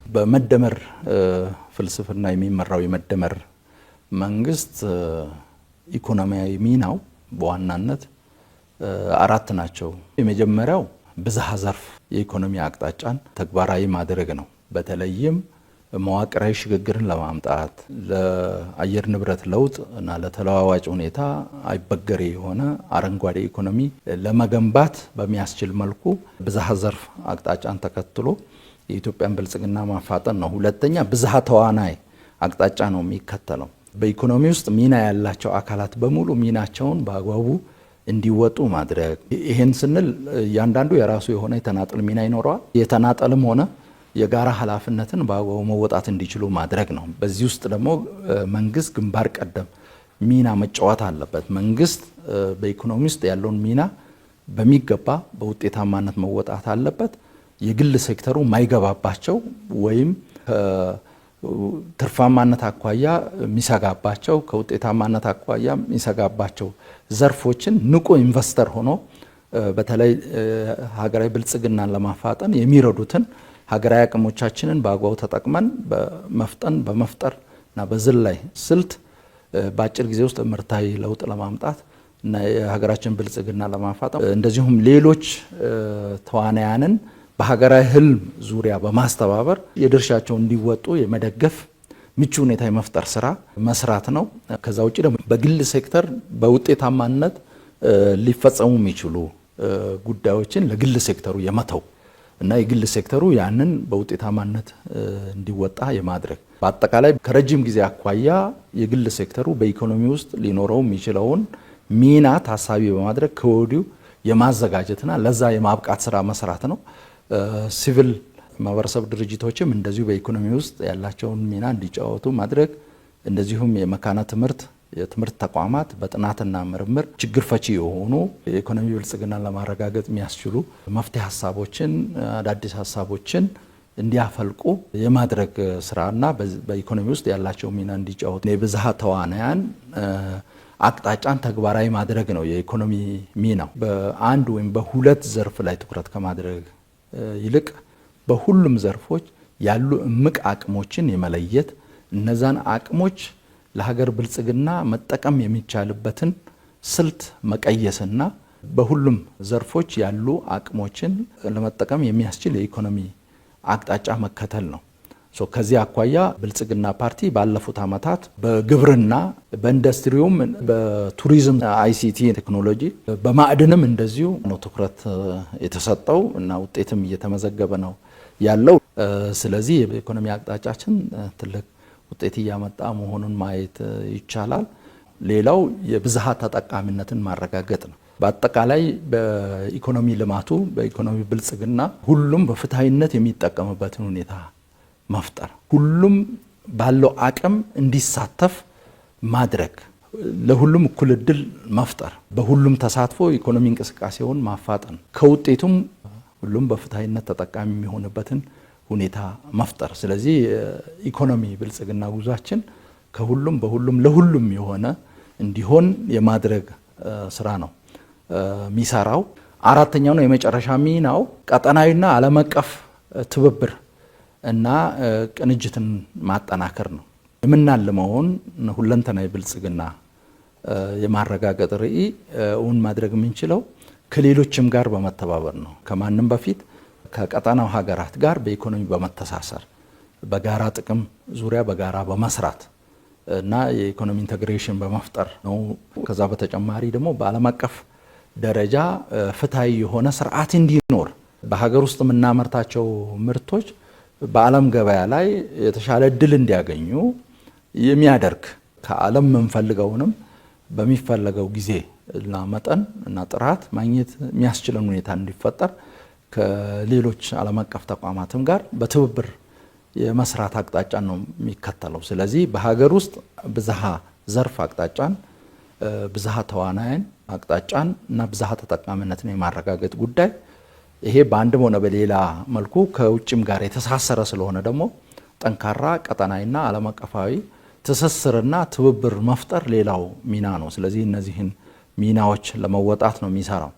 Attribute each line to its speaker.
Speaker 1: በመደመር ፍልስፍና የሚመራው የመደመር መንግስት ኢኮኖሚያዊ ሚናው በዋናነት አራት ናቸው። የመጀመሪያው ብዝሃ ዘርፍ የኢኮኖሚ አቅጣጫን ተግባራዊ ማድረግ ነው። በተለይም መዋቅራዊ ሽግግርን ለማምጣት ለአየር ንብረት ለውጥ እና ለተለዋዋጭ ሁኔታ አይበገሬ የሆነ አረንጓዴ ኢኮኖሚ ለመገንባት በሚያስችል መልኩ ብዝሃ ዘርፍ አቅጣጫን ተከትሎ የኢትዮጵያን ብልጽግና ማፋጠን ነው። ሁለተኛ ብዝሃ ተዋናይ አቅጣጫ ነው የሚከተለው። በኢኮኖሚ ውስጥ ሚና ያላቸው አካላት በሙሉ ሚናቸውን በአግባቡ እንዲወጡ ማድረግ። ይሄን ስንል እያንዳንዱ የራሱ የሆነ የተናጠል ሚና ይኖረዋል። የተናጠልም ሆነ የጋራ ኃላፊነትን በአግባቡ መወጣት እንዲችሉ ማድረግ ነው። በዚህ ውስጥ ደግሞ መንግስት ግንባር ቀደም ሚና መጫወት አለበት። መንግስት በኢኮኖሚ ውስጥ ያለውን ሚና በሚገባ በውጤታማነት መወጣት አለበት። የግል ሴክተሩ ማይገባባቸው ወይም ትርፋማነት አኳያ የሚሰጋባቸው ከውጤታማነት አኳያ የሚሰጋባቸው ዘርፎችን ንቁ ኢንቨስተር ሆኖ በተለይ ሀገራዊ ብልጽግናን ለማፋጠን የሚረዱትን ሀገራዊ አቅሞቻችንን በአግባቡ ተጠቅመን በመፍጠን በመፍጠርና በዝላይ ስልት በአጭር ጊዜ ውስጥ ምርታዊ ለውጥ ለማምጣት እና የሀገራችን ብልጽግና ለማፋጠን እንደዚሁም ሌሎች ተዋናያንን በሀገራዊ ህልም ዙሪያ በማስተባበር የድርሻቸውን እንዲወጡ የመደገፍ ምቹ ሁኔታ የመፍጠር ስራ መስራት ነው። ከዛ ውጪ ደግሞ በግል ሴክተር በውጤታማነት ሊፈጸሙ የሚችሉ ጉዳዮችን ለግል ሴክተሩ የመተው እና የግል ሴክተሩ ያንን በውጤታማነት እንዲወጣ የማድረግ በአጠቃላይ ከረጅም ጊዜ አኳያ የግል ሴክተሩ በኢኮኖሚ ውስጥ ሊኖረው የሚችለውን ሚና ታሳቢ በማድረግ ከወዲሁ የማዘጋጀትና ለዛ የማብቃት ስራ መስራት ነው። ሲቪል ማህበረሰብ ድርጅቶችም እንደዚሁ በኢኮኖሚ ውስጥ ያላቸውን ሚና እንዲጫወቱ ማድረግ፣ እንደዚሁም የመካነ ትምህርት የትምህርት ተቋማት በጥናትና ምርምር ችግር ፈቺ የሆኑ የኢኮኖሚ ብልጽግናን ለማረጋገጥ የሚያስችሉ መፍትሄ ሀሳቦችን አዳዲስ ሀሳቦችን እንዲያፈልቁ የማድረግ ስራና በኢኮኖሚ ውስጥ ያላቸው ሚና እንዲጫወቱ የብዝሃ ተዋናያን አቅጣጫን ተግባራዊ ማድረግ ነው የኢኮኖሚ ሚናው። በአንድ ወይም በሁለት ዘርፍ ላይ ትኩረት ከማድረግ ይልቅ በሁሉም ዘርፎች ያሉ እምቅ አቅሞችን የመለየት እነዛን አቅሞች ለሀገር ብልጽግና መጠቀም የሚቻልበትን ስልት መቀየስና በሁሉም ዘርፎች ያሉ አቅሞችን ለመጠቀም የሚያስችል የኢኮኖሚ አቅጣጫ መከተል ነው። ከዚህ አኳያ ብልጽግና ፓርቲ ባለፉት ዓመታት በግብርና፣ በኢንዱስትሪውም፣ በቱሪዝም፣ አይሲቲ ቴክኖሎጂ፣ በማዕድንም እንደዚሁ ነው ትኩረት የተሰጠው እና ውጤትም እየተመዘገበ ነው ያለው። ስለዚህ የኢኮኖሚ አቅጣጫችን ትልቅ ውጤት እያመጣ መሆኑን ማየት ይቻላል። ሌላው የብዝሃ ተጠቃሚነትን ማረጋገጥ ነው። በአጠቃላይ በኢኮኖሚ ልማቱ በኢኮኖሚ ብልጽግና ሁሉም በፍትሃዊነት የሚጠቀምበትን ሁኔታ መፍጠር፣ ሁሉም ባለው አቅም እንዲሳተፍ ማድረግ፣ ለሁሉም እኩል እድል መፍጠር፣ በሁሉም ተሳትፎ ኢኮኖሚ እንቅስቃሴውን ማፋጠን፣ ከውጤቱም ሁሉም በፍትሃዊነት ተጠቃሚ የሚሆንበትን ሁኔታ መፍጠር። ስለዚህ ኢኮኖሚ ብልጽግና ጉዟችን ከሁሉም በሁሉም ለሁሉም የሆነ እንዲሆን የማድረግ ስራ ነው የሚሰራው። አራተኛው ነው የመጨረሻ ሚናው ቀጠናዊና ዓለም አቀፍ ትብብር እና ቅንጅትን ማጠናከር ነው። የምናልመውን ሁለንተናዊ ብልጽግና የማረጋገጥ ራዕይ እውን ማድረግ የምንችለው ከሌሎችም ጋር በመተባበር ነው። ከማንም በፊት ከቀጠናው ሀገራት ጋር በኢኮኖሚ በመተሳሰር በጋራ ጥቅም ዙሪያ በጋራ በመስራት እና የኢኮኖሚ ኢንቴግሬሽን በመፍጠር ነው። ከዛ በተጨማሪ ደግሞ በዓለም አቀፍ ደረጃ ፍትሃዊ የሆነ ስርዓት እንዲኖር በሀገር ውስጥ የምናመርታቸው ምርቶች በዓለም ገበያ ላይ የተሻለ እድል እንዲያገኙ የሚያደርግ ከዓለም የምንፈልገውንም በሚፈለገው ጊዜ እና መጠን እና ጥራት ማግኘት የሚያስችለን ሁኔታ እንዲፈጠር ከሌሎች ዓለም አቀፍ ተቋማትም ጋር በትብብር የመስራት አቅጣጫ ነው የሚከተለው። ስለዚህ በሀገር ውስጥ ብዝሃ ዘርፍ አቅጣጫን፣ ብዝሃ ተዋናያን አቅጣጫን እና ብዝሃ ተጠቃሚነትን የማረጋገጥ ጉዳይ ይሄ በአንድም ሆነ በሌላ መልኩ ከውጭም ጋር የተሳሰረ ስለሆነ ደግሞ ጠንካራ ቀጠናዊና ዓለም አቀፋዊ ትስስርና ትብብር መፍጠር ሌላው ሚና ነው። ስለዚህ እነዚህን ሚናዎች ለመወጣት ነው የሚሰራው።